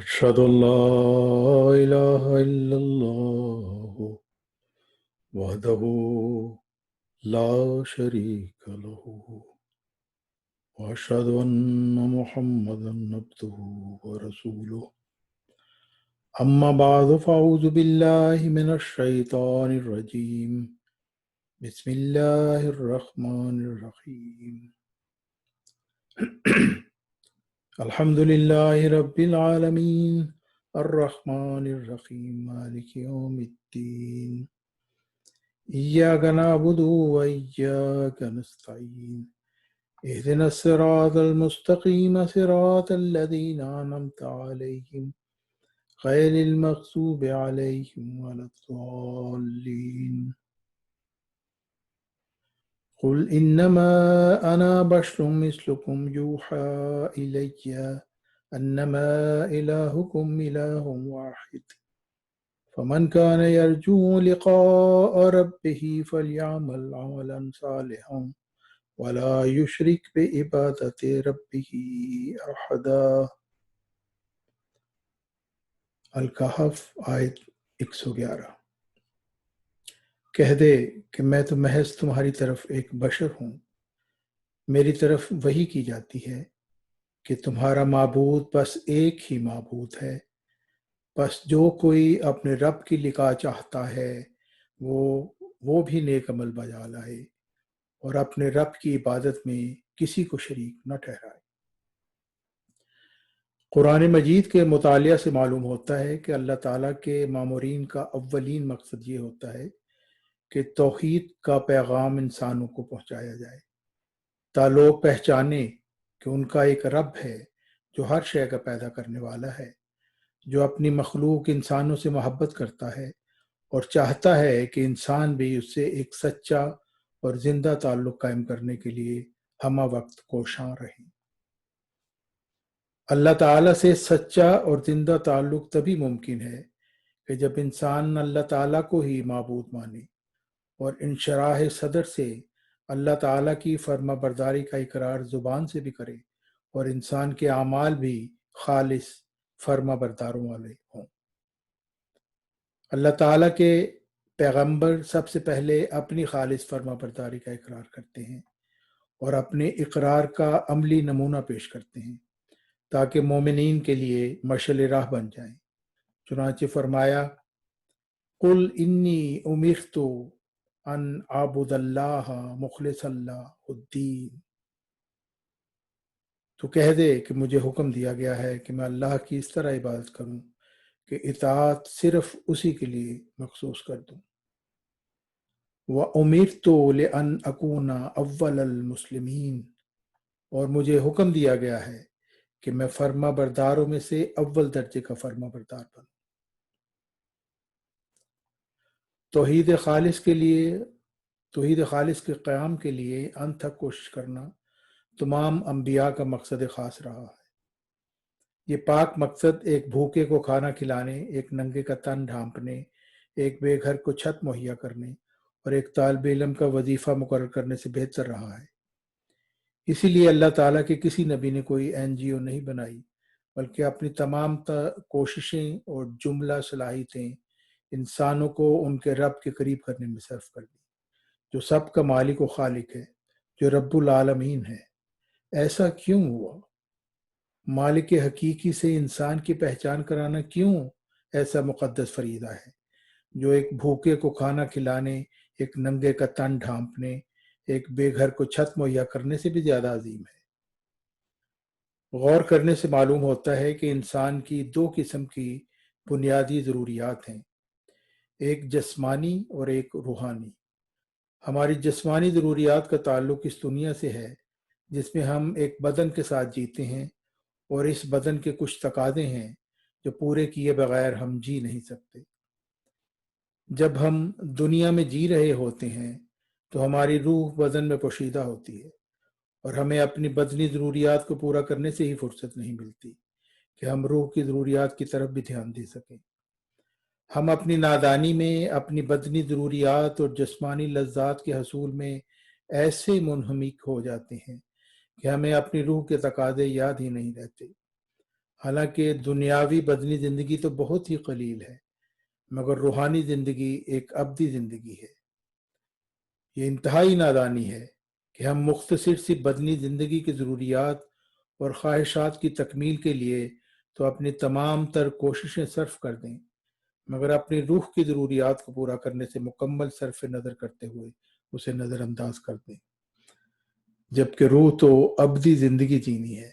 أشهد أن لا إله إلا الله وحده لا شريك له وأشهد أن محمدا عبده ورسوله أما بعد فأعوذ بالله من الشيطان الرجيم بسم الله الرحمن الرحيم الحمد لله رب العالمين الرحمن الرحيم مالك يوم الدين إياك نعبد وإياك نستعين اهدنا الصراط المستقيم صراط الذين أنعمت عليهم غير المغضوب عليهم ولا الضالين قل إنما أنا بشر مثلكم يوحى إلي أنما إلهكم إله واحد فمن كان يرجو لقاء ربه فليعمل عملا صالحا ولا يشرك بعبادة ربه أحدا۔ الکہف آیت 111۔ کہہ دے کہ میں تو محض تمہاری طرف ایک بشر ہوں، میری طرف وحی کی جاتی ہے کہ تمہارا معبود بس ایک ہی معبود ہے، بس جو کوئی اپنے رب کی لقاء چاہتا ہے وہ بھی نیک عمل بجا لائے اور اپنے رب کی عبادت میں کسی کو شریک نہ ٹھہرائے۔ قرآن مجید کے مطالعہ سے معلوم ہوتا ہے کہ اللہ تعالیٰ کے مامورین کا اولین مقصد یہ ہوتا ہے کہ توحید کا پیغام انسانوں کو پہنچایا جائے، تا لوگ پہچانیں کہ ان کا ایک رب ہے جو ہر شے کا پیدا کرنے والا ہے، جو اپنی مخلوق انسانوں سے محبت کرتا ہے اور چاہتا ہے کہ انسان بھی اس سے ایک سچا اور زندہ تعلق قائم کرنے کے لیے ہمہ وقت کوشاں رہیں۔ اللہ تعالیٰ سے سچا اور زندہ تعلق تبھی ممکن ہے کہ جب انسان اللہ تعالیٰ کو ہی معبود مانے اور انشراح صدر سے اللہ تعالیٰ کی فرما برداری کا اقرار زبان سے بھی کرے اور انسان کے اعمال بھی خالص فرما برداروں والے ہوں۔ اللہ تعالیٰ کے پیغمبر سب سے پہلے اپنی خالص فرما برداری کا اقرار کرتے ہیں اور اپنے اقرار کا عملی نمونہ پیش کرتے ہیں تاکہ مومنین کے لیے مشعل راہ بن جائیں۔ چنانچہ فرمایا قل انی امرت ان اعبد اللہ مخلصا لہ الدین، تو کہہ دے کہ مجھے حکم دیا گیا ہے کہ میں اللہ کی اس طرح عبادت کروں کہ اطاعت صرف اسی کے لیے مخصوص کر دوں۔ وَأُمِرْتُ لِأَنْ أَكُونَ أَوَّلَ الْمُسْلِمِينَ، اور مجھے حکم دیا گیا ہے کہ میں فرما برداروں میں سے اول درجے کا فرما بردار بنوں۔ توحید خالص کے قیام کے لیے انتھک کوشش کرنا تمام انبیاء کا مقصد خاص رہا ہے۔ یہ پاک مقصد ایک بھوکے کو کھانا کھلانے، ایک ننگے کا تن ڈھانپنے، ایک بے گھر کو چھت مہیا کرنے اور ایک طالب علم کا وظیفہ مقرر کرنے سے بہتر رہا ہے۔ اسی لیے اللہ تعالیٰ کے کسی نبی نے کوئی NGO نہیں بنائی، بلکہ اپنی تمام کوششیں اور جملہ صلاحیتیں انسانوں کو ان کے رب کے قریب کرنے میں صرف کر دی، جو سب کا مالک و خالق ہے، جو رب العالمین ہے۔ ایسا کیوں ہوا؟ مالک حقیقی سے انسان کی پہچان کرانا کیوں ایسا مقدس فریضہ ہے، جو ایک بھوکے کو کھانا کھلانے، ایک ننگے کا تن ڈھانپنے، ایک بے گھر کو چھت مہیا کرنے سے بھی زیادہ عظیم ہے۔ غور کرنے سے معلوم ہوتا ہے کہ انسان کی دو قسم کی بنیادی ضروریات ہیں، ایک جسمانی اور ایک روحانی۔ ہماری جسمانی ضروریات کا تعلق اس دنیا سے ہے جس میں ہم ایک بدن کے ساتھ جیتے ہیں، اور اس بدن کے کچھ تقاضے ہیں جو پورے کیے بغیر ہم جی نہیں سکتے۔ جب ہم دنیا میں جی رہے ہوتے ہیں تو ہماری روح بدن میں پوشیدہ ہوتی ہے، اور ہمیں اپنی بدنی ضروریات کو پورا کرنے سے ہی فرصت نہیں ملتی کہ ہم روح کی ضروریات کی طرف بھی دھیان دے سکیں۔ ہم اپنی نادانی میں اپنی بدنی ضروریات اور جسمانی لذات کے حصول میں ایسے منہمک ہو جاتے ہیں کہ ہمیں اپنی روح کے تقاضے یاد ہی نہیں رہتے۔ حالانکہ دنیاوی بدنی زندگی تو بہت ہی قلیل ہے، مگر روحانی زندگی ایک ابدی زندگی ہے۔ یہ انتہائی نادانی ہے کہ ہم مختصر سی بدنی زندگی کی ضروریات اور خواہشات کی تکمیل کے لیے تو اپنی تمام تر کوششیں صرف کر دیں، مگر اپنی روح کی ضروریات کو پورا کرنے سے مکمل صرف نظر کرتے ہوئے اسے نظر انداز کر دیں، جبکہ روح تو ابدی زندگی جینی ہے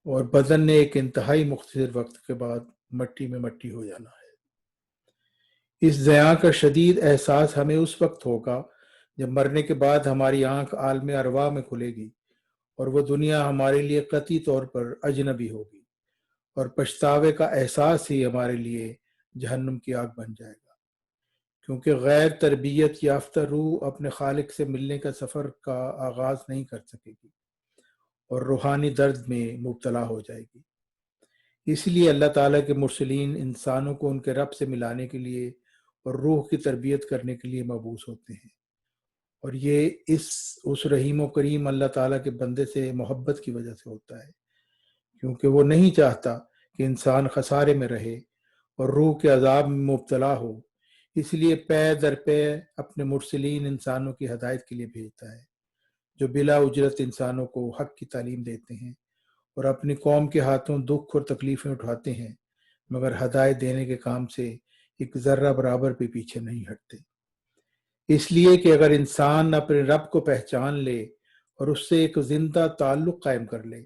اور بدن نے ایک انتہائی مختصر وقت کے بعد مٹی میں مٹی ہو جانا ہے۔ اس زیاں کا شدید احساس ہمیں اس وقت ہوگا جب مرنے کے بعد ہماری آنکھ عالم ارواح میں کھلے گی اور وہ دنیا ہمارے لیے قطعی طور پر اجنبی ہوگی، اور پچھتاوے کا احساس ہی ہمارے لیے جہنم کی آگ بن جائے گا، کیونکہ غیر تربیت یافتہ روح اپنے خالق سے ملنے کا سفر کا آغاز نہیں کر سکے گی اور روحانی درد میں مبتلا ہو جائے گی۔ اس لیے اللہ تعالیٰ کے مرسلین انسانوں کو ان کے رب سے ملانے کے لیے اور روح کی تربیت کرنے کے لیے مبعوث ہوتے ہیں، اور یہ اس رحیم و کریم اللہ تعالیٰ کے بندے سے محبت کی وجہ سے ہوتا ہے، کیونکہ وہ نہیں چاہتا کہ انسان خسارے میں رہے اور روح کے عذاب میں مبتلا ہو، اس لیے پے در پے اپنے مرسلین انسانوں کی ہدایت کے لیے بھیجتا ہے، جو بلا اجرت انسانوں کو حق کی تعلیم دیتے ہیں اور اپنی قوم کے ہاتھوں دکھ اور تکلیفیں اٹھاتے ہیں، مگر ہدایت دینے کے کام سے ایک ذرہ برابر بھی پیچھے نہیں ہٹتے۔ اس لیے کہ اگر انسان اپنے رب کو پہچان لے اور اس سے ایک زندہ تعلق قائم کر لے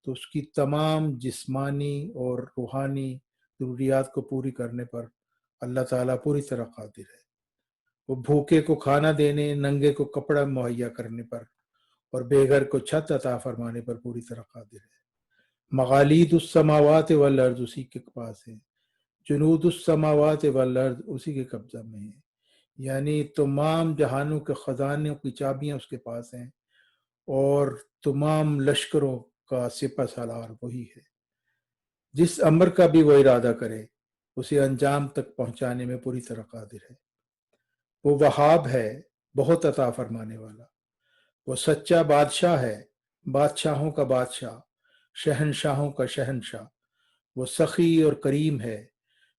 تو اس کی تمام جسمانی اور روحانی ضروریات کو پوری کرنے پر اللہ تعالیٰ پوری طرح قادر ہے۔ وہ بھوکے کو کھانا دینے، ننگے کو کپڑا مہیا کرنے پر اور بے گھر کو چھت عطا فرمانے پر پوری طرح قادر ہے۔ مغالید السماوات والارض اسی کے پاس ہے، جنود السماوات والارض اسی کے قبضہ میں ہے، یعنی تمام جہانوں کے خزانوں کی چابیاں اس کے پاس ہیں اور تمام لشکروں کا سپہ سالار وہی ہے۔ جس امر کا بھی وہ ارادہ کرے اسے انجام تک پہنچانے میں پوری طرح قادر ہے۔ وہ وہاب ہے، بہت عطا فرمانے والا، وہ سچا بادشاہ ہے، بادشاہوں کا بادشاہ، شہنشاہوں کا شہنشاہ، وہ سخی اور کریم ہے،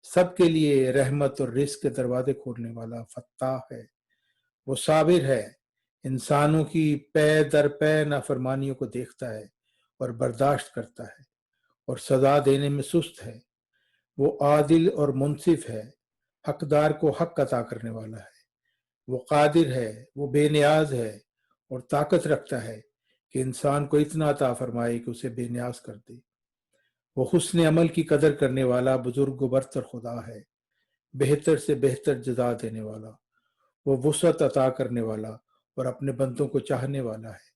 سب کے لیے رحمت اور رزق کے دروازے کھولنے والا فتاح ہے، وہ صابر ہے، انسانوں کی پے در پے نافرمانیوں کو دیکھتا ہے اور برداشت کرتا ہے اور سزا دینے میں سست ہے، وہ عادل اور منصف ہے، حقدار کو حق عطا کرنے والا ہے، وہ قادر ہے، وہ بے نیاز ہے اور طاقت رکھتا ہے کہ انسان کو اتنا عطا فرمائے کہ اسے بے نیاز کر دے۔ وہ حسن عمل کی قدر کرنے والا بزرگ و برتر خدا ہے، بہتر سے بہتر جزا دینے والا، وہ وسعت عطا کرنے والا اور اپنے بندوں کو چاہنے والا ہے،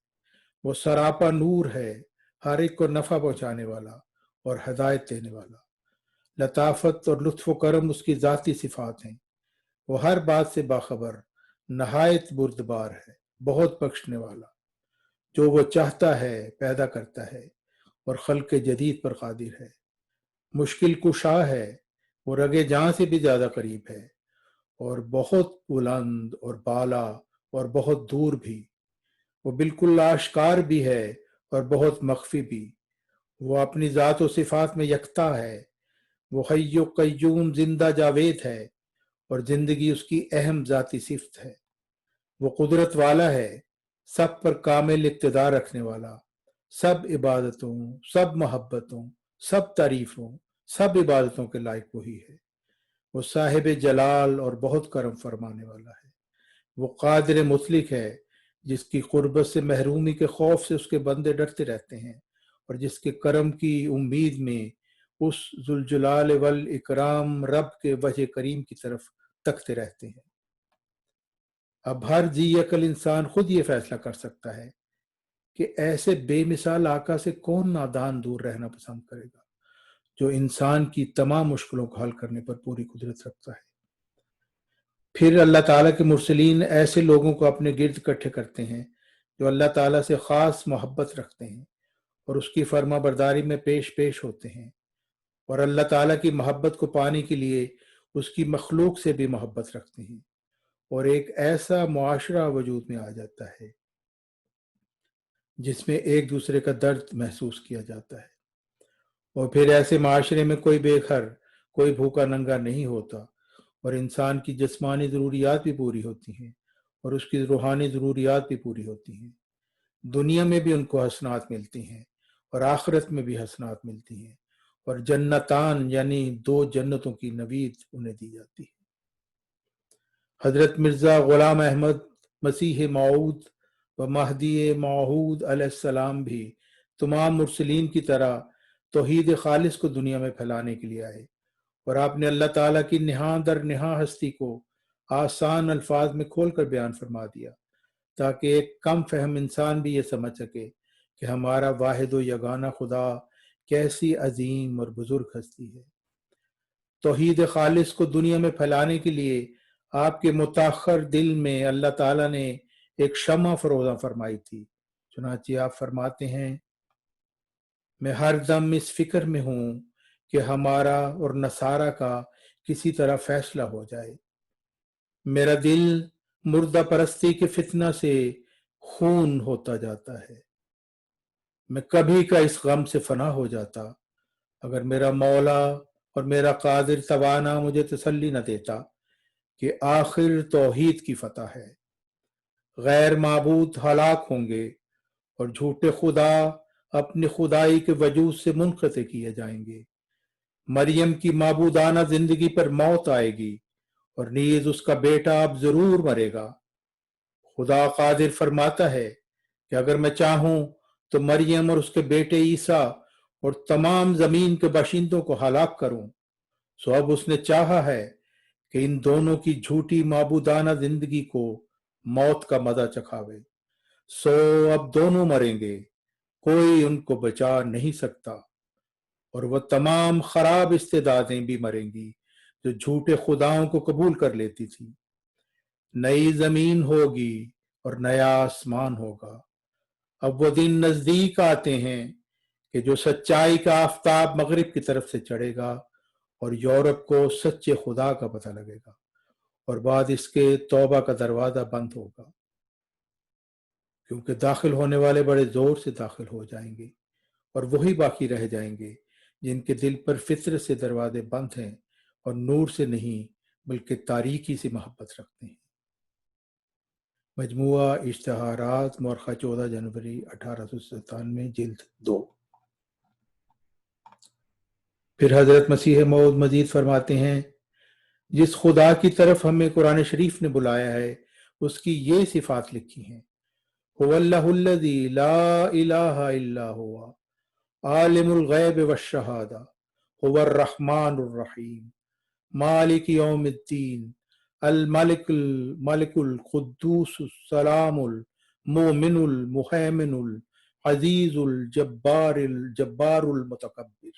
وہ سراپا نور ہے، ہر ایک کو نفع پہنچانے والا اور ہدایت دینے والا، لطافت اور لطف و کرم اس کی ذاتی صفات ہیں، وہ ہر بات سے باخبر، نہایت بردبار ہے، بہت بخشنے والا، جو وہ چاہتا ہے پیدا کرتا ہے اور خلق جدید پر قادر ہے، مشکل کشا ہے، وہ رگے جاں سے بھی زیادہ قریب ہے اور بہت بلند اور بالا اور بہت دور بھی، وہ بالکل آشکار بھی ہے اور بہت مخفی بھی، وہ اپنی ذات و صفات میں یکتا ہے، وہ حی و قیوم زندہ جاوید ہے اور زندگی اس کی اہم ذاتی صفت ہے، وہ قدرت والا ہے، سب پر کامل اقتدار رکھنے والا، سب عبادتوں، سب محبتوں، سب تعریفوں، سب عبادتوں کے لائق وہی ہے، وہ صاحب جلال اور بہت کرم فرمانے والا ہے، وہ قادر مطلق ہے، جس کی قربت سے محرومی کے خوف سے اس کے بندے ڈرتے رہتے ہیں اور جس کے کرم کی امید میں اس ذوالجلال والاکرام رب کے وجہ کریم کی طرف تکتے رہتے ہیں۔ اب ہر ذی عقل انسان خود یہ فیصلہ کر سکتا ہے کہ ایسے بے مثال آقا سے کون نادان دور رہنا پسند کرے گا، جو انسان کی تمام مشکلوں کو حل کرنے پر پوری قدرت رکھتا ہے۔ پھر اللہ تعالیٰ کے مرسلین ایسے لوگوں کو اپنے گرد اکٹھے کرتے ہیں جو اللہ تعالیٰ سے خاص محبت رکھتے ہیں اور اس کی فرما برداری میں پیش ہوتے ہیں، اور اللہ تعالیٰ کی محبت کو پانے کے لیے اس کی مخلوق سے بھی محبت رکھتے ہیں، اور ایک ایسا معاشرہ وجود میں آ جاتا ہے جس میں ایک دوسرے کا درد محسوس کیا جاتا ہے، اور پھر ایسے معاشرے میں کوئی بے گھر، کوئی بھوکا ننگا نہیں ہوتا، اور انسان کی جسمانی ضروریات بھی پوری ہوتی ہیں اور اس کی روحانی ضروریات بھی پوری ہوتی ہیں۔ دنیا میں بھی ان کو حسنات ملتی ہیں اور آخرت میں بھی حسنات ملتی ہیں، اور جنتان یعنی 2 جنتوں کی نوید انہیں دی جاتی ہے۔ حضرت مرزا غلام احمد مسیح موعود و مہدی موعود علیہ السلام بھی تمام مرسلین کی طرح توحید خالص کو دنیا میں پھیلانے کے لیے آئے، اور آپ نے اللہ تعالیٰ کی نہاں در نہاں ہستی کو آسان الفاظ میں کھول کر بیان فرما دیا، تاکہ ایک کم فہم انسان بھی یہ سمجھ سکے کہ ہمارا واحد و یگانہ خدا کیسی عظیم اور بزرگ ہستی ہے۔ توحید خالص کو دنیا میں پھیلانے کے لیے آپ کے متاخر دل میں اللہ تعالیٰ نے ایک شمع فروزاں فرمائی تھی۔ چنانچہ آپ فرماتے ہیں، میں ہر دم اس فکر میں ہوں کہ ہمارا اور نصارہ کا کسی طرح فیصلہ ہو جائے۔ میرا دل مردہ پرستی کے فتنہ سے خون ہوتا جاتا ہے۔ میں کبھی کا اس غم سے فنا ہو جاتا اگر میرا مولا اور میرا قادر توانا مجھے تسلی نہ دیتا کہ آخر توحید کی فتح ہے۔ غیر معبود ہلاک ہوں گے اور جھوٹے خدا اپنی خدائی کے وجود سے منقطع کیے جائیں گے۔ مریم کی معبودانہ زندگی پر موت آئے گی اور نیز اس کا بیٹا اب ضرور مرے گا۔ خدا قادر فرماتا ہے کہ اگر میں چاہوں تو مریم اور اس کے بیٹے عیسیٰ اور تمام زمین کے باشندوں کو ہلاک کروں، سو اب اس نے چاہا ہے کہ ان دونوں کی جھوٹی معبودانہ زندگی کو موت کا مزہ چکھاوے، سو اب دونوں مریں گے، کوئی ان کو بچا نہیں سکتا، اور وہ تمام خراب استعدادیں بھی مریں گی جو جھوٹے خداؤں کو قبول کر لیتی تھی۔ نئی زمین ہوگی اور نیا آسمان ہوگا۔ اب وہ دن نزدیک آتے ہیں کہ جو سچائی کا آفتاب مغرب کی طرف سے چڑھے گا اور یورپ کو سچے خدا کا پتہ لگے گا، اور بعد اس کے توبہ کا دروازہ بند ہوگا، کیونکہ داخل ہونے والے بڑے زور سے داخل ہو جائیں گے، اور وہی باقی رہ جائیں گے جن کے دل پر فطرت سے دروازے بند ہیں اور نور سے نہیں بلکہ تاریکی سے محبت رکھتے ہیں۔ مجموعہ اشتہارات، مورخہ 14 جنوری 1897، جلد 2۔ پھر حضرت مسیح موعود مزید فرماتے ہیں، جس خدا کی طرف ہمیں قرآن شریف نے بلایا ہے اس کی یہ صفات لکھی ہیں: هو اللہ الذی لا الہ الا هو عالم الغیب والشہادہ هو الرحمن الرحیم مالک یوم الدین الملک القدوس السلام المؤمن المہیمن العزیز الجبار المتکبر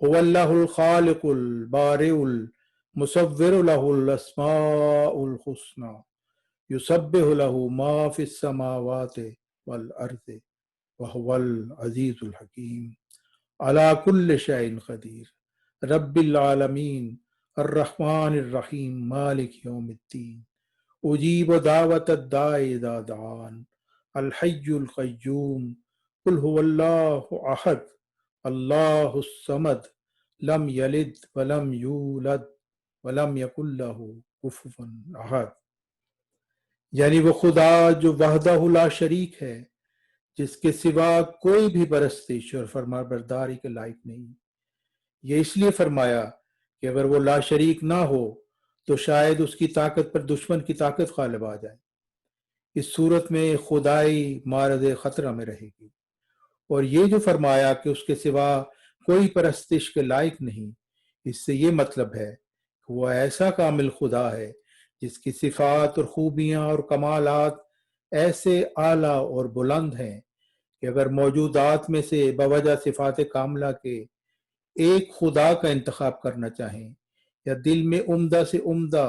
هو اللہ الخالق البارئ المصور له الاسماء الحسنى یسبح له ما فی السماوات والارض وهو العزیز الحکیم علی کل شیء قدیر رب العالمین الرحمن الرحیم مالک یوم الدین اجیب دعوت الداع اذا دعان الحی القیوم قل هو اللہ احد اللہ الصمد لم یلد ولم یولد ولم یکن له کفوا احد۔ یعنی وہ خدا جو وحدہ لا شریک ہے، جس کے سوا کوئی بھی پرستش اور فرما برداری کے لائق نہیں۔ یہ اس لیے فرمایا کہ اگر وہ لا شریک نہ ہو تو شاید اس کی طاقت پر دشمن کی طاقت غالب آ جائے۔ اس صورت میں خدائی معرض خطرہ میں رہے گی۔ اور یہ جو فرمایا کہ اس کے سوا کوئی پرستش کے لائق نہیں، اس سے یہ مطلب ہے کہ وہ ایسا کامل خدا ہے جس کی صفات اور خوبیاں اور کمالات ایسے اعلیٰ اور بلند ہیں کہ اگر موجودات میں سے بوجہ صفات کاملہ کے ایک خدا کا انتخاب کرنا چاہیں یا دل میں عمدہ سے عمدہ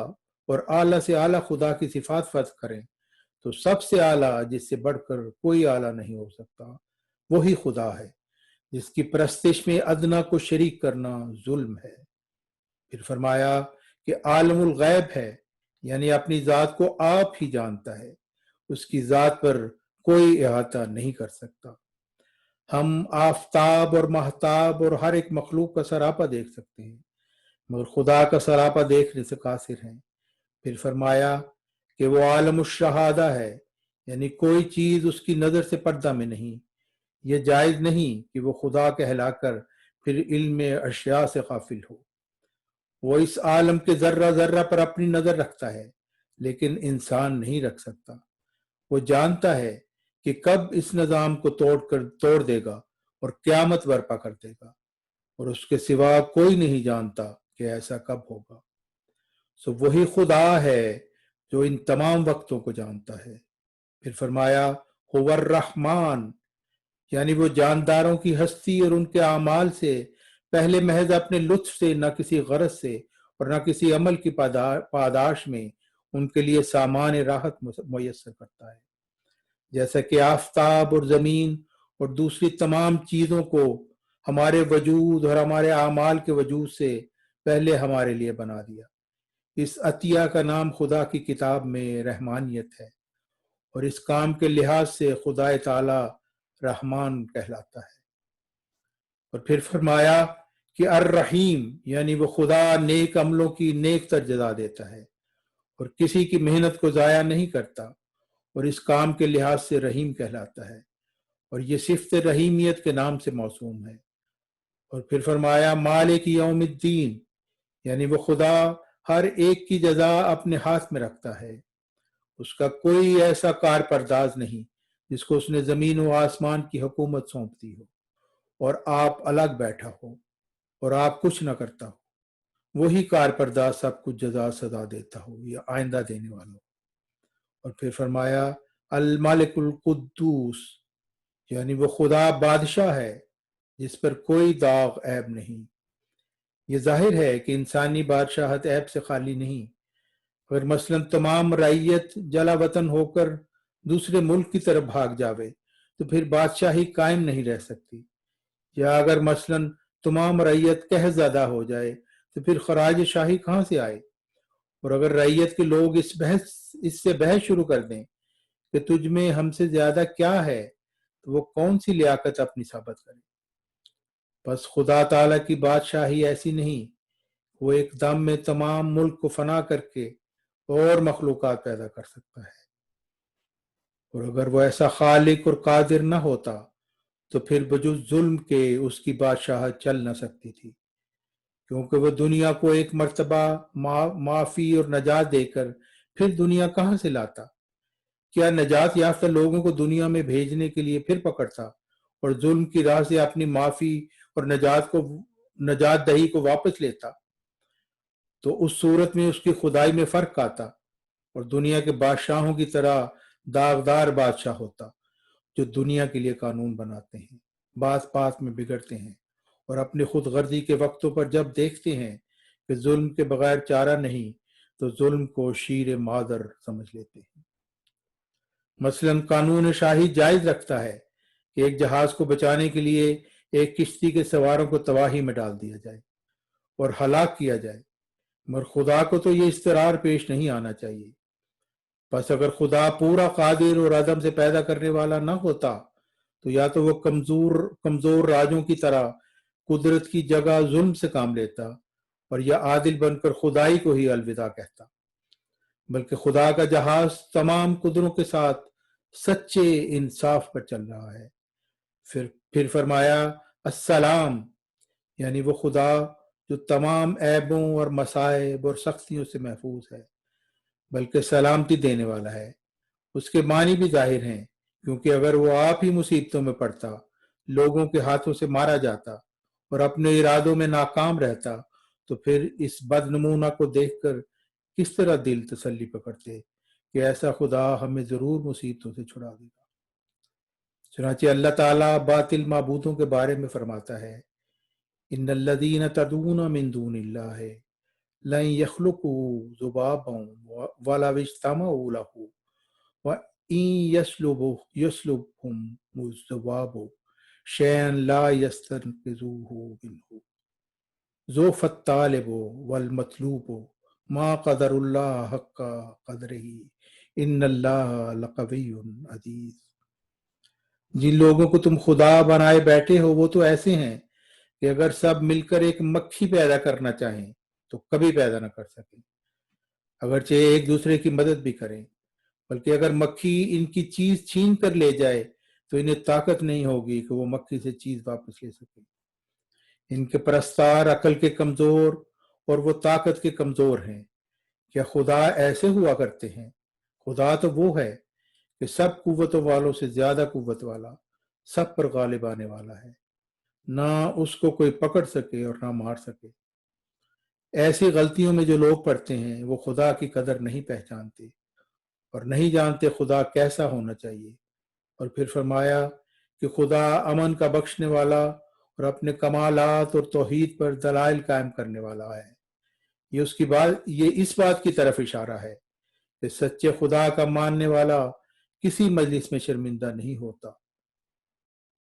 اور اعلیٰ سے اعلیٰ خدا کی صفات فرض کریں تو سب سے اعلیٰ جس سے بڑھ کر کوئی اعلیٰ نہیں ہو سکتا وہی خدا ہے، جس کی پرستش میں ادنا کو شریک کرنا ظلم ہے۔ پھر فرمایا کہ عالم الغیب ہے، یعنی اپنی ذات کو آپ ہی جانتا ہے، اس کی ذات پر کوئی احاطہ نہیں کر سکتا۔ ہم آفتاب اور مہتاب اور ہر ایک مخلوق کا سراپا دیکھ سکتے ہیں، مگر خدا کا سراپا دیکھنے سے قاصر ہیں۔ پھر فرمایا کہ وہ عالم الشہادہ ہے، یعنی کوئی چیز اس کی نظر سے پردہ میں نہیں۔ یہ جائز نہیں کہ وہ خدا کہلا کر پھر علم اشیاء سے غافل ہو۔ وہ اس عالم کے ذرہ ذرہ پر اپنی نظر رکھتا ہے، لیکن انسان نہیں رکھ سکتا۔ وہ جانتا ہے کہ کب اس نظام کو توڑ دے گا اور قیامت برپا کر دے گا، اور اس کے سوا کوئی نہیں جانتا کہ ایسا کب ہوگا۔ سو وہی خدا ہے جو ان تمام وقتوں کو جانتا ہے۔ پھر فرمایا هو الرحمن، یعنی وہ جانداروں کی ہستی اور ان کے اعمال سے پہلے محض اپنے لطف سے، نہ کسی غرض سے اور نہ کسی عمل کی پاداش میں ان کے لیے سامان راحت میسر کرتا ہے، جیسا کہ آفتاب اور زمین اور دوسری تمام چیزوں کو ہمارے وجود اور ہمارے اعمال کے وجود سے پہلے ہمارے لیے بنا دیا۔ اس عطیہ کا نام خدا کی کتاب میں رحمانیت ہے، اور اس کام کے لحاظ سے خدا تعالی رحمان کہلاتا ہے۔ اور پھر فرمایا کہ الرحیم، یعنی وہ خدا نیک عملوں کی نیک تر جزا دیتا ہے اور کسی کی محنت کو ضائع نہیں کرتا، اور اس کام کے لحاظ سے رحیم کہلاتا ہے، اور یہ صفت رحیمیت کے نام سے موسوم ہے۔ اور پھر فرمایا مالک یوم الدین، یعنی وہ خدا ہر ایک کی جزا اپنے ہاتھ میں رکھتا ہے۔ اس کا کوئی ایسا کار پرداز نہیں جس کو اس نے زمین و آسمان کی حکومت سونپ دی ہو اور آپ الگ بیٹھا ہو اور آپ کچھ نہ کرتا ہو۔ وہی کار پرداز سب کچھ جزا سزا دیتا ہو یا آئندہ دینے والا ہو۔ اور پھر فرمایا الملک القدوس، یعنی وہ خدا بادشاہ ہے جس پر کوئی داغ عیب نہیں۔ یہ ظاہر ہے کہ انسانی بادشاہت عیب سے خالی نہیں۔ اگر مثلا تمام رعیت جلا وطن ہو کر دوسرے ملک کی طرف بھاگ جاوے تو پھر بادشاہی قائم نہیں رہ سکتی، یا اگر مثلا تمام رعیت قحط زدہ ہو جائے تو پھر خراج شاہی کہاں سے آئے؟ اور اگر رعیت کے لوگ اس سے بحث شروع کر دیں کہ تجھ میں ہم سے زیادہ کیا ہے، تو وہ کون سی لیاقت اپنی ثابت کرے؟ بس خدا تعالیٰ کی بادشاہی ایسی نہیں، وہ ایک دم میں تمام ملک کو فنا کر کے اور مخلوقات پیدا کر سکتا ہے، اور اگر وہ ایسا خالق اور قادر نہ ہوتا تو پھر بجز ظلم کے اس کی بادشاہت چل نہ سکتی تھی، کیونکہ وہ دنیا کو ایک مرتبہ معافی اور نجات دے کر پھر دنیا کہاں سے لاتا؟ کیا نجات یافتہ لوگوں کو دنیا میں بھیجنے کے لیے پھر پکڑتا اور ظلم کی راہ سے اپنی معافی اور نجات دہی کو واپس لیتا؟ تو اس صورت میں اس کی خدائی میں فرق آتا اور دنیا کے بادشاہوں کی طرح داغدار بادشاہ ہوتا جو دنیا کے لیے قانون بناتے ہیں، بات بات میں بگڑتے ہیں، اور اپنی خود غرضی کے وقتوں پر جب دیکھتے ہیں کہ ظلم کے بغیر چارہ نہیں تو ظلم کو شیر مادر سمجھ لیتے ہیں۔ مثلا قانون شاہی جائز رکھتا ہے کہ ایک جہاز کو بچانے کے لیے ایک کشتی کے سواروں کو تباہی میں ڈال دیا جائے اور ہلاک کیا جائے، مگر خدا کو تو یہ اضطرار پیش نہیں آنا چاہیے۔ بس اگر خدا پورا قادر اور عدم سے پیدا کرنے والا نہ ہوتا تو یا تو وہ کمزور راجوں کی طرح قدرت کی جگہ ظلم سے کام لیتا، اور یا عادل بن کر خدائی کو ہی الوداع کہتا، بلکہ خدا کا جہاز تمام قدروں کے ساتھ سچے انصاف پر چل رہا ہے۔ پھر فرمایا السلام، یعنی وہ خدا جو تمام عیبوں اور مصائب اور سختیوں سے محفوظ ہے بلکہ سلامتی دینے والا ہے۔ اس کے معنی بھی ظاہر ہیں، کیونکہ اگر وہ آپ ہی مصیبتوں میں پڑتا، لوگوں کے ہاتھوں سے مارا جاتا اور اپنے ارادوں میں ناکام رہتا تو پھر اس بد نمونہ کو دیکھ کر کس طرح دل تسلی پکڑتے کہ ایسا خدا ہمیں ضرور مصیبتوں سے چھڑا دے گا۔ چنانچہ اللہ تعالیٰ باطل معبودوں کے بارے میں فرماتا ہے ان الذین تدعون من دون اللہ لن يخلقوا ذبابا ولو اجتمعوا له وإن يسلبهم الذباب شيئا لا يستنقذوه منه ضعف الطالب والمطلوب ما قدر اللہ حق قدرہ ان اللہ لقوی عزیز۔ جن لوگوں کو تم خدا بنائے بیٹھے ہو وہ تو ایسے ہیں کہ اگر سب مل کر ایک مکھی پیدا کرنا چاہیں تو کبھی پیدا نہ کر سکیں، اگرچہ ایک دوسرے کی مدد بھی کریں، بلکہ اگر مکھی ان کی چیز چھین کر لے جائے تو انہیں طاقت نہیں ہوگی کہ وہ مکھی سے چیز واپس لے سکیں۔ ان کے پرستار عقل کے کمزور اور وہ طاقت کے کمزور ہیں۔ کیا خدا ایسے ہوا کرتے ہیں؟ خدا تو وہ ہے کہ سب قوتوں والوں سے زیادہ قوت والا، سب پر غالب آنے والا ہے، نہ اس کو کوئی پکڑ سکے اور نہ مار سکے۔ ایسی غلطیوں میں جو لوگ پڑتے ہیں وہ خدا کی قدر نہیں پہچانتے اور نہیں جانتے خدا کیسا ہونا چاہیے۔ اور پھر فرمایا کہ خدا امن کا بخشنے والا اور اپنے کمالات اور توحید پر دلائل قائم کرنے والا ہے۔ یہ اس بات کی طرف اشارہ ہے کہ سچے خدا کا ماننے والا کسی مجلس میں شرمندہ نہیں ہوتا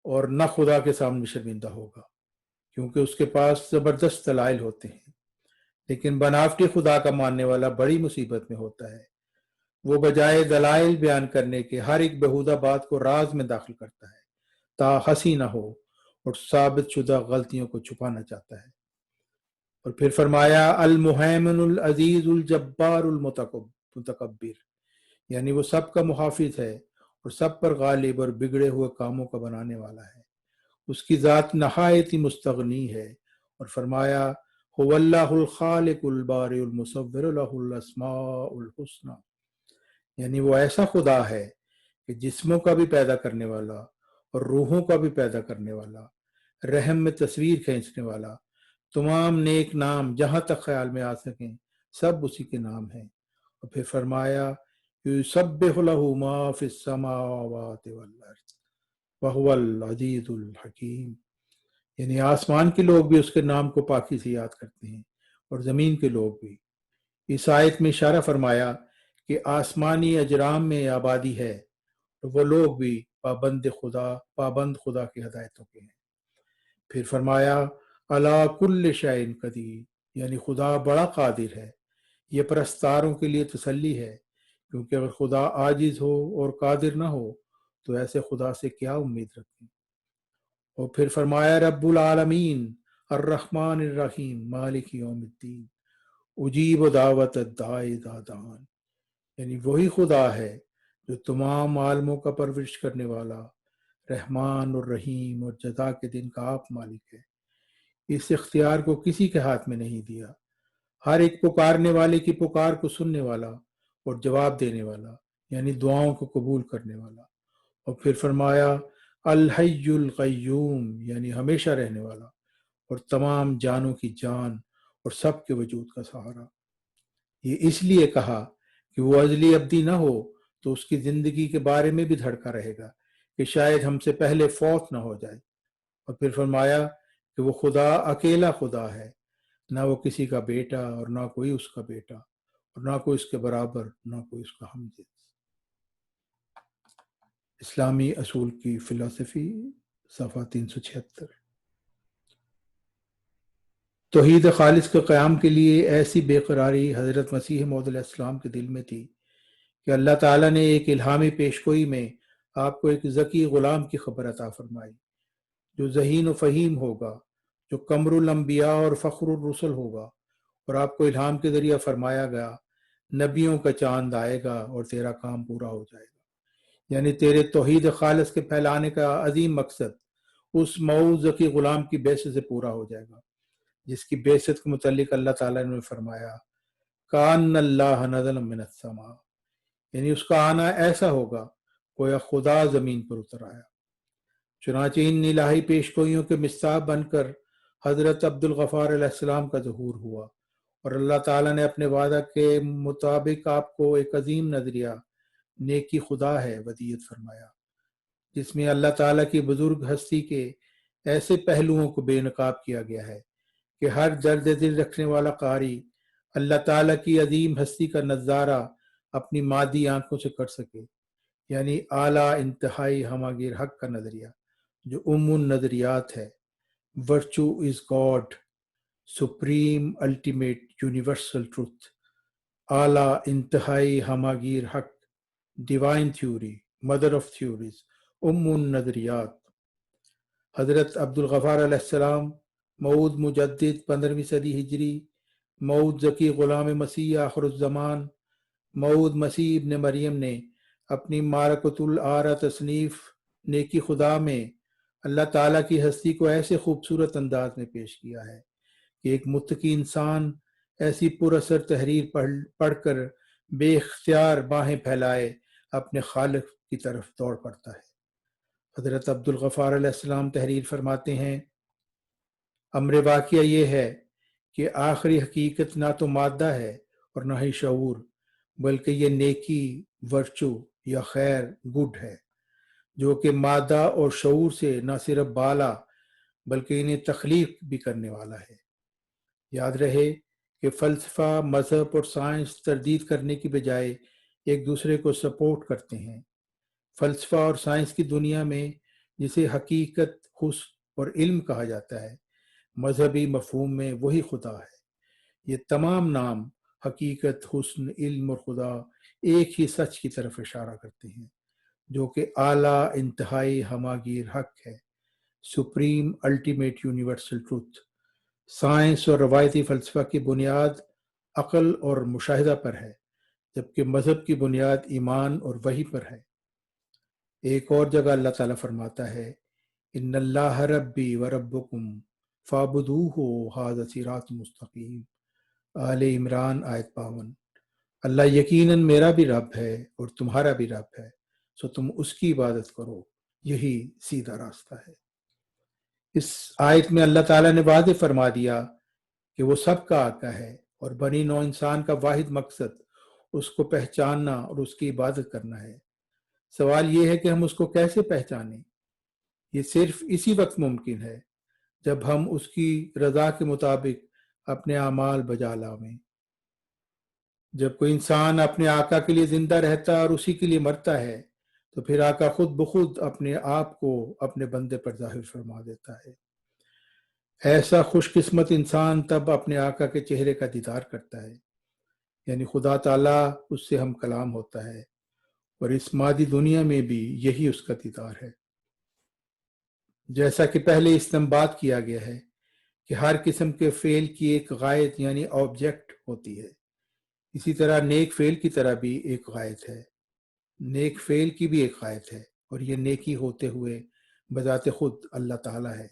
اور نہ خدا کے سامنے شرمندہ ہوگا، کیونکہ اس کے پاس زبردست دلائل ہوتے ہیں۔ لیکن بناوٹی خدا کا ماننے والا بڑی مصیبت میں ہوتا ہے۔ وہ بجائے دلائل بیان کرنے کے ہر ایک بہودہ بات کو راز میں داخل کرتا ہے تا ہنسی نہ ہو، اور ثابت شدہ غلطیوں کو چھپانا چاہتا ہے۔ اور پھر فرمایا المہیمن العزیز الجبار المتکبر، یعنی وہ سب کا محافظ ہے اور سب پر غالب اور بگڑے ہوئے کاموں کا بنانے والا ہے۔ اس کی ذات نہایت ہی مستغنی ہے۔ اور فرمایا هو اللہ الخالق البارئ المصور له الاسماء الحسنى، یعنی وہ ایسا خدا ہے کہ جسموں کا بھی پیدا کرنے والا اور روحوں کا بھی پیدا کرنے والا، رحم میں تصویر کھینچنے والا، تمام نیک نام جہاں تک خیال میں آ سکیں سب اسی کے نام ہیں۔ اور پھر فرمایا یسبح له ما فی السماوات والارض وهو العزیز الحکیم، یعنی آسمان کے لوگ بھی اس کے نام کو پاکی سے یاد کرتے ہیں اور زمین کے لوگ بھی۔ اس آیت میں اشارہ فرمایا کہ آسمانی اجرام میں آبادی ہے تو وہ لوگ بھی پابند خدا کی ہدایتوں کے ہیں۔ پھر فرمایا علی کل شیء قدیر، یعنی خدا بڑا قادر ہے۔ یہ پرستاروں کے لیے تسلی ہے، کیونکہ اگر خدا عاجز ہو اور قادر نہ ہو تو ایسے خدا سے کیا امید رکھیں۔ اور پھر فرمایا رب العالمین الرحمن الرحیم مالک یوم الدین اجیب دعوت الداعی اذا دعان، یعنی وہی خدا ہے جو تمام عالموں کا پرورش کرنے والا، رحمان اور رحیم اور جزا کے دن کا آپ مالک ہے۔ اس اختیار کو کسی کے ہاتھ میں نہیں دیا، ہر ایک پکارنے والے کی پکار کو سننے والا اور جواب دینے والا، یعنی دعاؤں کو قبول کرنے والا۔ اور پھر فرمایا الحی القیوم، یعنی ہمیشہ رہنے والا اور تمام جانوں کی جان اور سب کے وجود کا سہارا۔ یہ اس لیے کہا کہ وہ ازلی ابدی نہ ہو تو اس کی زندگی کے بارے میں بھی دھڑکا رہے گا کہ شاید ہم سے پہلے فوت نہ ہو جائے۔ اور پھر فرمایا کہ وہ خدا اکیلا خدا ہے، نہ وہ کسی کا بیٹا اور نہ کوئی اس کا بیٹا، اور نہ کوئی اس کے برابر نہ کوئی اس کا ہمجنس۔ اسلامی اصول کی فلسفی، صفحہ 376۔ توحید خالص کے قیام کے لیے ایسی بے قراری حضرت مسیح موعود علیہ السلام کے دل میں تھی کہ اللہ تعالیٰ نے ایک الہامی پیشگوئی میں آپ کو ایک ذکی غلام کی خبر عطا فرمائی جو ذہین و فہیم ہوگا، جو قمر الانبیاء اور فخر الرسل ہوگا۔ اور آپ کو الہام کے ذریعہ فرمایا گیا نبیوں کا چاند آئے گا اور تیرا کام پورا ہو جائے گا، یعنی تیرے توحید خالص کے پھیلانے کا عظیم مقصد اس موعود ذکی غلام کی بعثت سے پورا ہو جائے گا، جس کی بعثت کے متعلق اللہ تعالیٰ نے فرمایا کان اللہ نزل من السماء، یعنی اس کا آنا ایسا ہوگا گویا خدا زمین پر اتر آیا۔ چنانچہ ان الہی پیشگوئیوں کے مصداق بن کر حضرت عبد الغفار علیہ السلام کا ظہور ہوا، اور اللہ تعالیٰ نے اپنے وعدہ کے مطابق آپ کو ایک عظیم نظریہ نیکی خدا ہے ودیت فرمایا، جس میں اللہ تعالیٰ کی بزرگ ہستی کے ایسے پہلوؤں کو بے نقاب کیا گیا ہے کہ ہر درد دل رکھنے والا قاری اللہ تعالیٰ کی عظیم ہستی کا نظارہ اپنی مادی آنکھوں سے کر سکے، یعنی اعلیٰ انتہائی ہماگیر حق کا نظریہ جو النظریات ہے۔ Virtue is God, supreme ultimate universal truth, اعلیٰ انتہائی ہماگیر حق، divine theory, mother of theories, النظریات۔ حضرت عبدالغفار علیہ السلام، موعود مجدد 15ویں صدی ہجری، موعود ذکی غلام مسیح آخر الزمان، موعود مسیح ابن مریم نے اپنی معرکۃ الآرا تصنیف نیکی خدا میں اللہ تعالیٰ کی ہستی کو ایسے خوبصورت انداز میں پیش کیا ہے کہ ایک متقی انسان ایسی پر اثر تحریر پڑھ کر بے اختیار باہیں پھیلائے اپنے خالق کی طرف دوڑ پڑتا ہے۔ حضرت عبدالغفار علیہ السلام تحریر فرماتے ہیں، امر واقعہ یہ ہے کہ آخری حقیقت نہ تو مادہ ہے اور نہ ہی شعور، بلکہ یہ نیکی، ورچو یا خیر، گڈ ہے، جو کہ مادہ اور شعور سے نہ صرف بالا بلکہ انہیں تخلیق بھی کرنے والا ہے۔ یاد رہے کہ فلسفہ، مذہب اور سائنس تردید کرنے کی بجائے ایک دوسرے کو سپورٹ کرتے ہیں۔ فلسفہ اور سائنس کی دنیا میں جسے حقیقت، حسن اور علم کہا جاتا ہے، مذہبی مفہوم میں وہی خدا ہے۔ یہ تمام نام حقیقت، حسن، علم اور خدا ایک ہی سچ کی طرف اشارہ کرتے ہیں، جو کہ اعلیٰ، انتہائی، ہماگیر حق ہے، supreme ultimate universal truth. Science اور روایتی فلسفہ کی بنیاد عقل اور مشاہدہ پر ہے، جبکہ مذہب کی بنیاد ایمان اور وحی پر ہے۔ ایک اور جگہ اللہ تعالیٰ فرماتا ہے، ان اللہ ربی و ربکم فاعبدوہ ھذا صراط مستقیم۔ آل عمران آیت 52۔ اللہ یقیناً میرا بھی رب ہے اور تمہارا بھی رب ہے، سو تم اس کی عبادت کرو، یہی سیدھا راستہ ہے۔ اس آیت میں اللہ تعالیٰ نے واضح فرما دیا کہ وہ سب کا آقا ہے اور بنی نوع انسان کا واحد مقصد اس کو پہچاننا اور اس کی عبادت کرنا ہے۔ سوال یہ ہے کہ ہم اس کو کیسے پہچانیں؟ یہ صرف اسی وقت ممکن ہے جب ہم اس کی رضا کے مطابق اپنے اعمال بجا لاویں۔ جب کوئی انسان اپنے آقا کے لیے زندہ رہتا ہے اور اسی کے لیے مرتا ہے تو پھر آقا خود بخود اپنے آپ کو اپنے بندے پر ظاہر فرما دیتا ہے۔ ایسا خوش قسمت انسان تب اپنے آقا کے چہرے کا دیدار کرتا ہے، یعنی خدا تعالیٰ اس سے ہم کلام ہوتا ہے، اور اس مادی دنیا میں بھی یہی اس کا دیدار ہے۔ جیسا کہ پہلے استنباط کیا گیا ہے کہ ہر قسم کے فعل کی ایک غائط یعنی آبجیکٹ ہوتی ہے، اسی طرح نیک فعل کی طرح بھی ایک غائط ہے، نیک فعل کی بھی ایک غائط ہے، اور یہ نیکی ہوتے ہوئے بذات خود اللہ تعالیٰ ہے،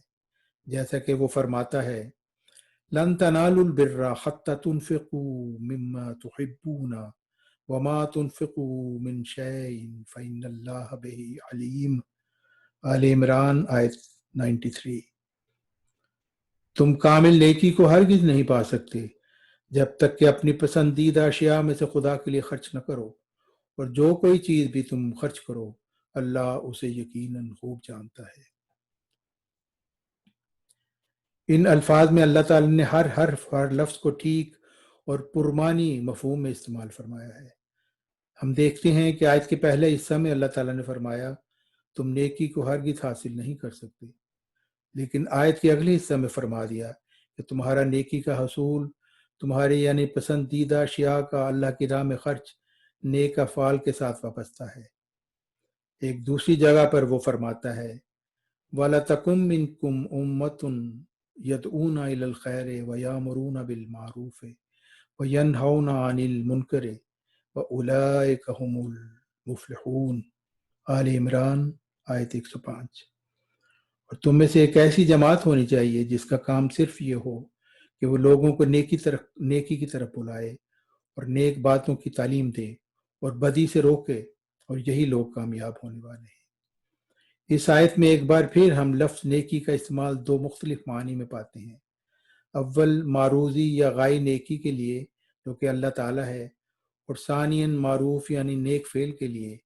جیسا کہ وہ فرماتا ہے، لن تنالوا البر حتى تنفقوا مما تحبون وما تنفقوا من شيء فإن الله به علیم۔ آل عمران آیت 93۔ تم کامل نیکی کو ہرگز نہیں پا سکتے جب تک کہ اپنی پسندیدہ اشیاء میں سے خدا کے لیے خرچ نہ کرو، اور جو کوئی چیز بھی تم خرچ کرو اللہ اسے یقیناً خوب جانتا ہے۔ ان الفاظ میں اللہ تعالیٰ نے ہر حرف، ہر لفظ کو ٹھیک اور پرمانی مفہوم میں استعمال فرمایا ہے۔ ہم دیکھتے ہیں کہ آیت کے پہلے حصہ میں اللہ تعالیٰ نے فرمایا تم نیکی کو ہرگز حاصل نہیں کر سکتے، لیکن آیت کے اگلے حصہ میں فرما دیا کہ تمہارا نیکی کا حصول، تمہارے یعنی پسندیدہ اشیاء کا اللہ کی راہ میں خرچ نیک افعال کے ساتھ وابستہ ہے۔ ایک دوسری جگہ پر وہ فرماتا ہے، وَلَتَكُن مِّنكُمْ أُمَّةٌ يَدْعُونَ إِلَى الْخَيْرِ وَيَأْمُرُونَ بِالْمَعْرُوفِ وَيَنْهَوْنَ عَنِ الْمُنكَرِ وَأُولَئِكَ هُمُ الْمُفْلِحُونَ۔ آل عمران آیت 105۔ اور تم میں سے ایک ایسی جماعت ہونی چاہیے جس کا کام صرف یہ ہو کہ وہ لوگوں کو نیکی کی طرف بلائے اور نیک باتوں کی تعلیم دے اور بدی سے روکے، اور یہی لوگ کامیاب ہونے والے ہیں۔ اس آیت میں ایک بار پھر ہم لفظ نیکی کا استعمال دو مختلف معنی میں پاتے ہیں۔ اول معروضی یا غائی نیکی کے لیے جو کہ اللہ تعالیٰ ہے، اور ثانیاً معروف یعنی نیک فعل کے لیے۔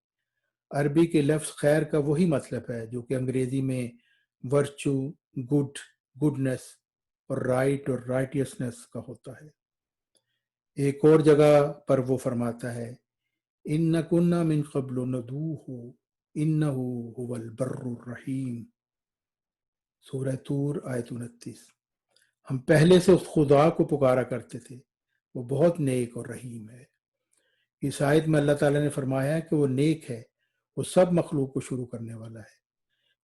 عربی کے لفظ خیر کا وہی مطلب ہے جو کہ انگریزی میں ورچو، گڈنس اور رائٹ اور رائٹیسنس کا ہوتا ہے۔ ایک اور جگہ پر وہ فرماتا ہے، اِنَّ كُنَّا مِن قَبْلُ نَدْعُوهُ إِنَّهُ هُوَ الْبَرُّ الرَّحِيمُ۔ سورہ طور آیت 29۔ ہم پہلے سے اس خدا کو پکارا کرتے تھے، وہ بہت نیک اور رحیم ہے۔ اس آیت میں اللہ تعالیٰ نے فرمایا کہ وہ نیک ہے وہ سب مخلوق کو شروع کرنے والا ہے،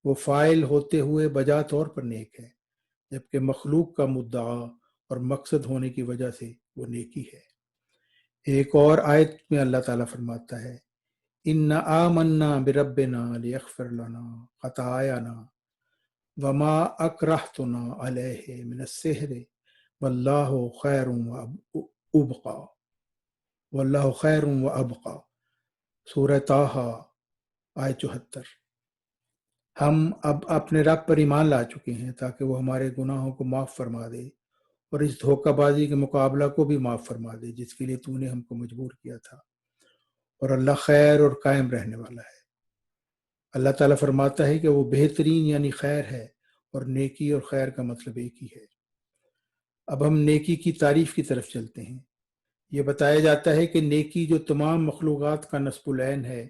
وہ فاعل ہوتے ہوئے بجا طور پر نیک ہے، جبکہ مخلوق کا مدعا اور مقصد ہونے کی وجہ سے وہ نیکی ہے۔ ایک اور آیت میں اللہ تعالیٰ فرماتا ہے اِنَّ آمَنَّا بِرَبِّنَا لِيَغْفِرْ لَنَا خَطَايَانَا وَمَا أَكْرَهْتُنَا عَلَيْهِ مِنَ السِّحْرِ وَاللَّهُ خَيْرٌ وَأَبْقَى واللہ خیر و ابقا، سورہ طٰہٰ آیت 74۔ ہم اب اپنے رب پر ایمان لا چکے ہیں تاکہ وہ ہمارے گناہوں کو معاف فرما دے اور اس دھوکہ بازی کے مقابلہ کو بھی معاف فرما دے جس کے لیے تو نے ہم کو مجبور کیا تھا، اور اللہ خیر اور قائم رہنے والا ہے۔ اللہ تعالیٰ فرماتا ہے کہ وہ بہترین یعنی خیر ہے، اور نیکی اور خیر کا مطلب ایک ہی ہے۔ اب ہم نیکی کی تعریف کی طرف چلتے ہیں۔ یہ بتایا جاتا ہے کہ نیکی جو تمام مخلوقات کا نصب العین ہے،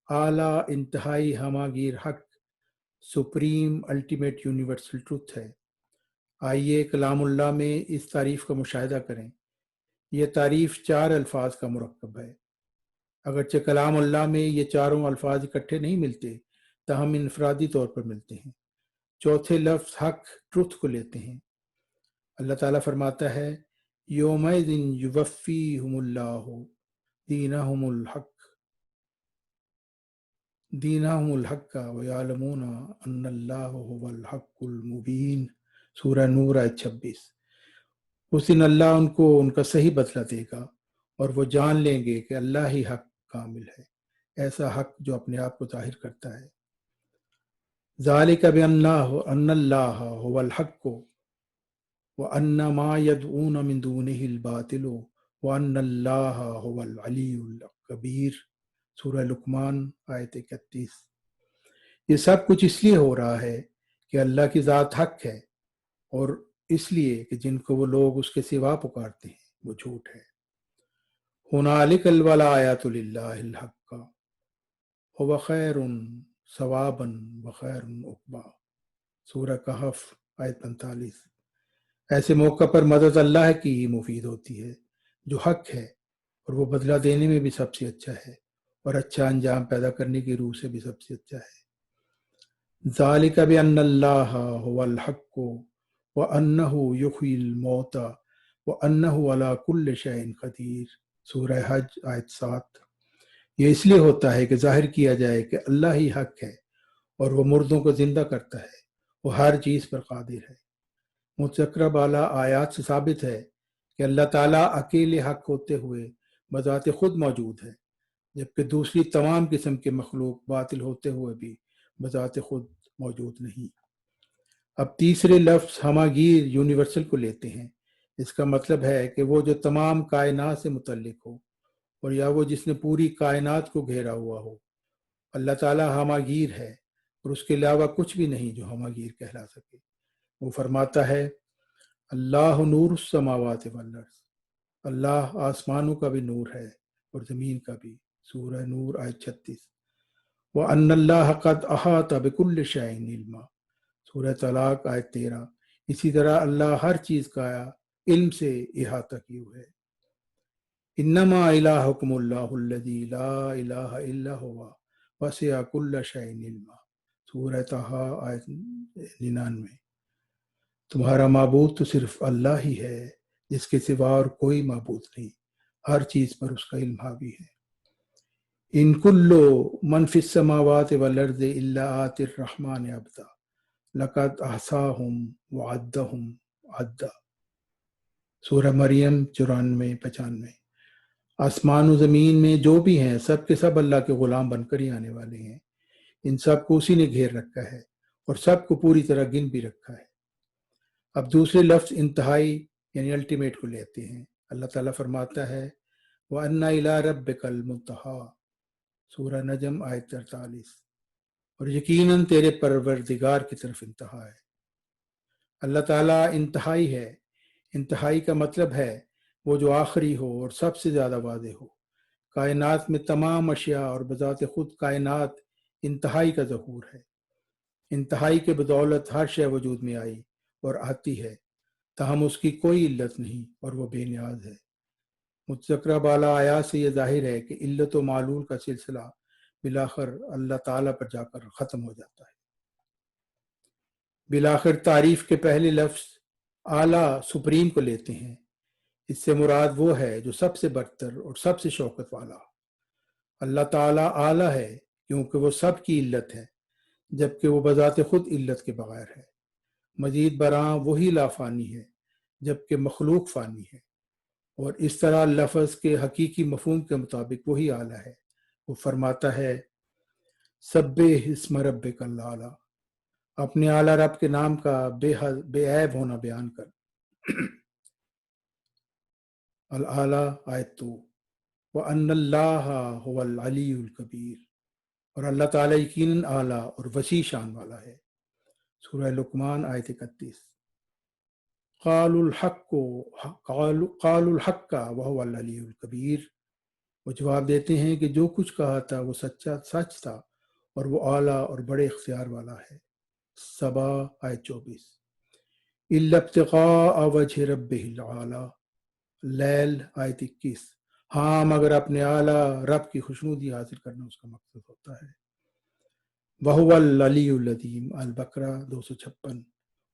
اعلیٰ انتہائی ہماگیر حق، سپریم الٹیمیٹ یونیورسل ٹروتھ ہے۔ آئیے کلام اللہ میں اس تعریف کا مشاہدہ کریں۔ یہ تعریف 4 الفاظ کا مرکب ہے۔ اگرچہ کلام اللہ میں یہ چاروں الفاظ اکٹھے نہیں ملتے، تاہم انفرادی طور پر ملتے ہیں۔ چوتھے لفظ حق، ٹروتھ کو لیتے ہیں۔ اللہ تعالیٰ فرماتا ہے یومئذ یوفیہم اللہ دینہم الحق ویعلمون ان اللہ هو الحق المبین، سورہ نور آیت 26۔ اس دن اللہ ان کو ان کا صحیح بدلہ دے گا اور وہ جان لیں گے کہ اللہ ہی حق کامل ہے، ایسا حق جو اپنے آپ کو ظاہر کرتا ہے۔ ذالک بأن اللہ هو الحق وَأَنَّ مَا يَدْعُونَ مِن دُونِهِ الْبَاطِلُ وَأَنَّ اللَّهَ هُوَ الْعَلِيُّ الْكَبِيرُ، سورہ لقمان آیت 31۔ یہ سب کچھ اس لیے ہو رہا ہے کہ اللہ کی ذات حق ہے، اور اس لیے کہ جن کو وہ لوگ اس کے سوا پکارتے ہیں وہ جھوٹ ہے۔ هُنَالِكَ الْوَلَایَةُ لِلَّهِ الْحَقُّ هُوَ خَیْرٌ ثَوَابًا وَخَیْرٌ عُقْبًا، سورہ کہف آیت 45۔ ایسے موقع پر مدد اللہ کی ہی مفید ہوتی ہے جو حق ہے، اور وہ بدلہ دینے میں بھی سب سے اچھا ہے، اور اچھا انجام پیدا کرنے کی روح سے بھی سب سے اچھا ہے۔ ذالک بأن اللہ هو الحق وانہ یحیی الموتى وانہ علی کل شیء قدیر، سورہ حج آیت 7۔ یہ اس لیے ہوتا ہے کہ ظاہر کیا جائے کہ اللہ ہی حق ہے، اور وہ مردوں کو زندہ کرتا ہے، وہ ہر چیز پر قادر ہے۔ متذکرہ بالا آیات سے ثابت ہے کہ اللہ تعالیٰ اکیلے حق ہوتے ہوئے بذات خود موجود ہے، جبکہ دوسری تمام قسم کے مخلوق باطل ہوتے ہوئے بھی بذات خود موجود نہیں۔ اب تیسرے لفظ ہماگیر یونیورسل کو لیتے ہیں۔ اس کا مطلب ہے کہ وہ جو تمام کائنات سے متعلق ہو، اور یا وہ جس نے پوری کائنات کو گھیرا ہوا ہو۔ اللہ تعالیٰ ہماگیر ہے، اور اس کے علاوہ کچھ بھی نہیں جو ہماگیر کہلا سکے۔ وہ فرماتا ہے اللہ نور السماوات والارض، اللہ آسمانوں کا بھی نور ہے اور زمین کا بھی، سورہ نور آیت 36۔ وَأَنَّ اللَّهَ قَدْ أَحَاطَ بِكُلِّ شَيْءٍ عِلْمًا، سورہ طلاق آیت 13۔ اسی طرح اللہ ہر چیز کا علم سے احاطہ کیے ہوئے ہے۔ انما الہکم اللہ الذی لا الہ الا هو وسع کل شیء علما، سورہ طٰہٰ آیت 99۔ تمہارا معبود تو صرف اللہ ہی ہے جس کے سوا اور کوئی معبود نہیں، ہر چیز پر اس کا علم حاوی ہے۔ ان کل من فی السماوات والارض الا آتی الرحمن عبدا لقد احصاہم وعدہم عدا، سورہ مریم 94-95۔ آسمان و زمین میں جو بھی ہیں سب کے سب اللہ کے غلام بن کر ہی آنے والے ہیں، ان سب کو اسی نے گھیر رکھا ہے اور سب کو پوری طرح گن بھی رکھا ہے۔ اب دوسرے لفظ انتہائی یعنی الٹیمیٹ کو لیتے ہیں۔ اللہ تعالیٰ فرماتا ہے وَأَنَّ إِلَىٰ رَبِّكَ الْمُنتَهَىٰ، سورہ نجم آیت 43۔ اور یقیناً تیرے پروردگار کی طرف انتہا ہے۔ اللہ تعالیٰ انتہائی ہے۔ انتہائی کا مطلب ہے وہ جو آخری ہو اور سب سے زیادہ واضح ہو۔ کائنات میں تمام اشیاء اور بذات خود کائنات انتہائی کا ظہور ہے۔ انتہائی کے بدولت ہر شے وجود میں آئی اور آتی ہے، تاہم اس کی کوئی علت نہیں اور وہ بے نیاز ہے۔ متذکرہ بالا آیات سے یہ ظاہر ہے کہ علت و معلول کا سلسلہ بالآخر اللہ تعالیٰ پر جا کر ختم ہو جاتا ہے۔ بالآخر تعریف کے پہلے لفظ اعلیٰ سپریم کو لیتے ہیں۔ اس سے مراد وہ ہے جو سب سے برتر اور سب سے شوکت والا۔ اللہ تعالیٰ اعلیٰ ہے کیونکہ وہ سب کی علت ہے، جبکہ وہ بذات خود علت کے بغیر ہے۔ مزید برآں وہی لافانی ہے جبکہ مخلوق فانی ہے، اور اس طرح لفظ کے حقیقی مفہوم کے مطابق وہی اعلیٰ ہے۔ وہ فرماتا ہے سبح اسم ربک الاعلیٰ، اپنے اعلیٰ رب کے نام کا بے عیب ہونا بیان کر۔ الاعلیٰ آیت 2، وَأَنَّ اللَّهَ هُوَ الْعَلِيُّ الْكَبِيرُ، اور اللہ تعالیٰ یقیناً اعلیٰ اور وسیع شان والا ہے۔ سورہ لقمان آیت 31۔ قَالُوا الْحَقَّ وَهُوَ الْعَلِيُّ الْكَبِيرُ، وہ جواب دیتے ہیں کہ جو کچھ کہا تھا وہ سچ تھا اور وہ اعلیٰ اور بڑے اختیار والا ہے۔ سبا آیت 24۔ إِلَّا ابْتِغَاءَ وَجْهِ رَبِّهِ الْأَعْلَىٰ، لیل آیت 21۔ ہاں مگر اپنے اعلیٰ رب کی خوشنودی حاصل کرنا اس کا مقصد ہوتا ہے۔ وَهُوَ الْعَلِيُّ الْعَظِيمُ، البقرہ 256،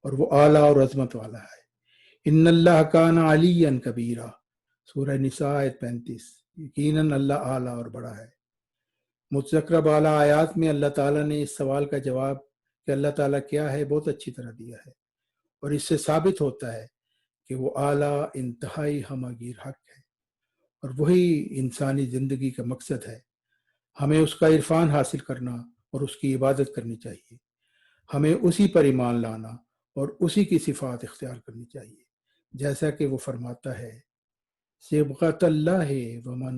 اور وہ اعلیٰ اور عظمت والا ہے۔ ان اللہ کان علیٰ کبیرہ، سورہ نساء آیت 35۔ یقیناً اللہ اعلیٰ اور بڑا ہے۔ متذکرہ بالا آیات میں اللہ تعالیٰ نے اس سوال کا جواب کہ اللہ تعالیٰ کیا ہے بہت اچھی طرح دیا ہے، اور اس سے ثابت ہوتا ہے کہ وہ اعلیٰ انتہائی ہمہ گیر حق ہے، اور وہی انسانی زندگی کا مقصد ہے۔ ہمیں اس کا عرفان حاصل کرنا اور اس کی عبادت کرنی چاہیے۔ ہمیں اسی پر ایمان لانا اور اسی کی صفات اختیار کرنی چاہیے، جیسا کہ وہ فرماتا ہے صبغۃ اللہ ومن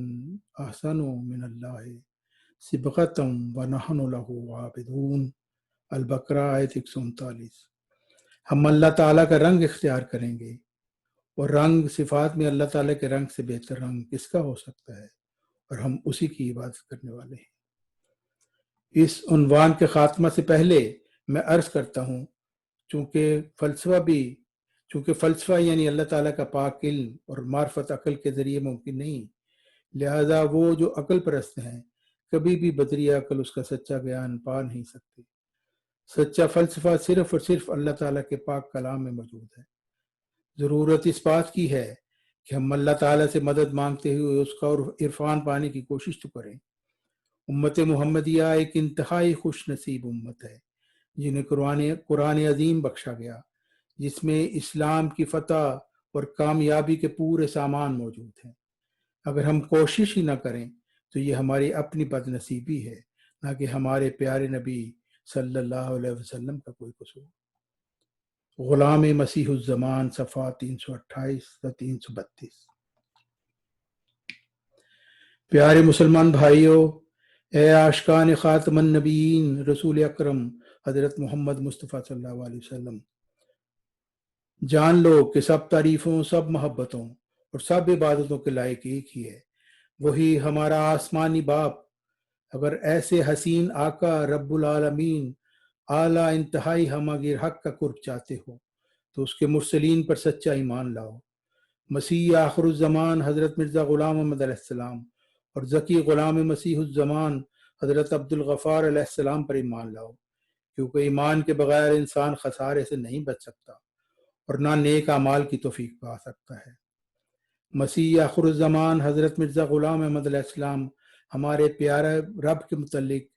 احسن من اللہ صبغۃ ونحن لہ عابدون، البقرہ آیت 139۔ ہم اللہ تعالیٰ کا رنگ اختیار کریں گے، اور رنگ صفات میں اللہ تعالیٰ کے رنگ سے بہتر رنگ کس کا ہو سکتا ہے، اور ہم اسی کی عبادت کرنے والے ہیں۔ اس عنوان کے خاتمہ سے پہلے میں عرض کرتا ہوں، چونکہ فلسفہ یعنی اللہ تعالیٰ کا پاک علم اور معرفت عقل کے ذریعے ممکن نہیں، لہذا وہ جو عقل پرست ہیں کبھی بھی بدری عقل اس کا سچا بیان پا نہیں سکتے۔ سچا فلسفہ صرف اور صرف اللہ تعالیٰ کے پاک کلام میں موجود ہے۔ ضرورت اس بات کی ہے کہ ہم اللہ تعالیٰ سے مدد مانگتے ہوئے اس کا عرفان پانے کی کوشش تو کریں۔ امت محمدیہ ایک انتہائی خوش نصیب امت ہے جنہیں قرآن عظیم بخشا گیا، جس میں اسلام کی فتح اور کامیابی کے پورے سامان موجود ہیں۔ اگر ہم کوشش ہی نہ کریں تو یہ ہماری اپنی بد نصیبی ہے، نہ کہ ہمارے پیارے نبی صلی اللہ علیہ وسلم کا کوئی قصور۔ غلام مسیح الزمان صفحہ 328 تا 332۔ پیارے مسلمان بھائیوں، اے عاشقان خاتم النبیین رسول اکرم حضرت محمد مصطفیٰ صلی اللہ علیہ وسلم، جان لو کہ سب تعریفوں، سب محبتوں اور سب عبادتوں کے لائق ایک ہی ہے، وہی ہمارا آسمانی باپ۔ اگر ایسے حسین آقا رب العالمین اعلیٰ انتہائی ہمہ گیر حق کا قرب چاہتے ہو تو اس کے مرسلین پر سچا ایمان لاؤ۔ مسیح آخر الزمان حضرت مرزا غلام محمد علیہ السلام اور ذکی غلام مسیح الزمان حضرت عبدالغفار علیہ السلام پر ایمان لاؤ، کیونکہ ایمان کے بغیر انسان خسارے سے نہیں بچ سکتا اور نہ نیک اعمال کی توفیق پا سکتا ہے۔ مسیح آخر الزمان حضرت مرزا غلام احمد علیہ السلام ہمارے پیارے رب کے متعلق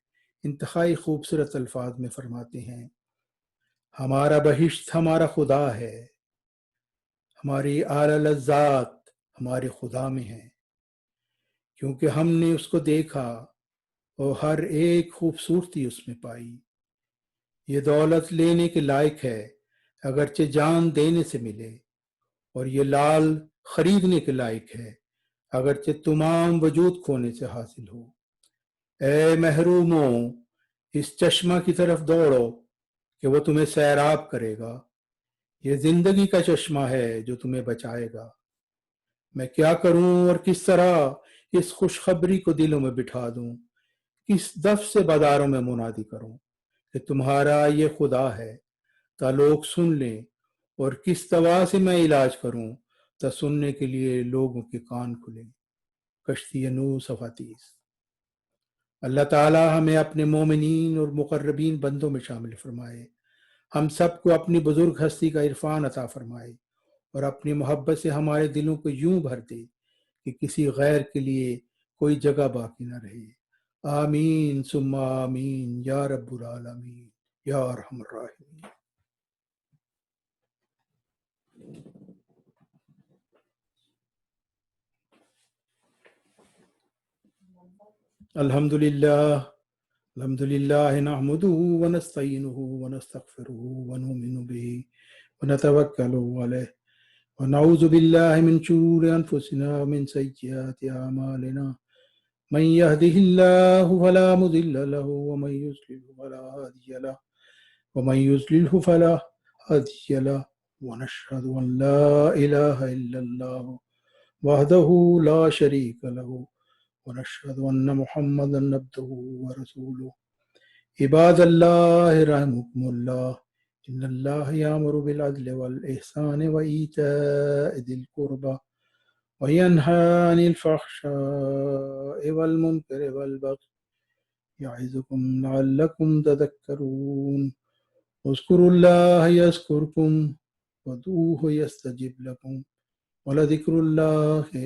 انتہائی خوبصورت الفاظ میں فرماتے ہیں، ہمارا بہشت ہمارا خدا ہے، ہماری اعلیٰ لذات ہمارے خدا میں ہیں، کیونکہ ہم نے اس کو دیکھا اور ہر ایک خوبصورتی اس میں پائی۔ یہ دولت لینے کے لائق ہے اگرچہ جان دینے سے ملے، اور یہ لال خریدنے کے لائق ہے اگرچہ تمام وجود کھونے سے حاصل ہو۔ اے محروموں، اس چشمہ کی طرف دوڑو کہ وہ تمہیں سیراب کرے گا، یہ زندگی کا چشمہ ہے جو تمہیں بچائے گا۔ میں کیا کروں اور کس طرح اس خوشخبری کو دلوں میں بٹھا دوں، کس دف سے بازاروں میں منادی کروں کہ تمہارا یہ خدا ہے تا لوگ سن لیں، اور کس دوا سے میں علاج کروں تا سننے کے لیے لوگوں کے کان کھلیں۔ کشتی نوح صفحہ 30۔ اللہ تعالی ہمیں اپنے مومنین اور مقربین بندوں میں شامل فرمائے، ہم سب کو اپنی بزرگ ہستی کا عرفان عطا فرمائے اور اپنی محبت سے ہمارے دلوں کو یوں بھر دے کہ کسی غیر کے لیے کوئی جگہ باقی نہ رہے۔ آمین ثم آمین یا رب العالمین یا ارحم الراحمین۔ الحمد للہ نحمده ونستعینه ونستغفره ونؤمن به ونتوکل علیہ ونعوذ باللہ من شرور انفسنا ومن سیئات اعمالنا، من يهده الله فلا مضل له ومن يضلل فلا هادي له ومن يضلل فلا هادي له، ونشهد ان لا اله الا الله وحده لا شريك له ونشهد ان محمدا عبده ورسوله۔ عباد اللہ رحمكم اللہ، ان اللہ یامر بالعدل والاحسان وایتاء ذی القربى وینہی عن الفحشاء والمنکر والبغی یعظکم لعلکم تذکرون۔ اذکروا اللہ یذکرکم وادعوہ یستجب لکم ولذکر اللہ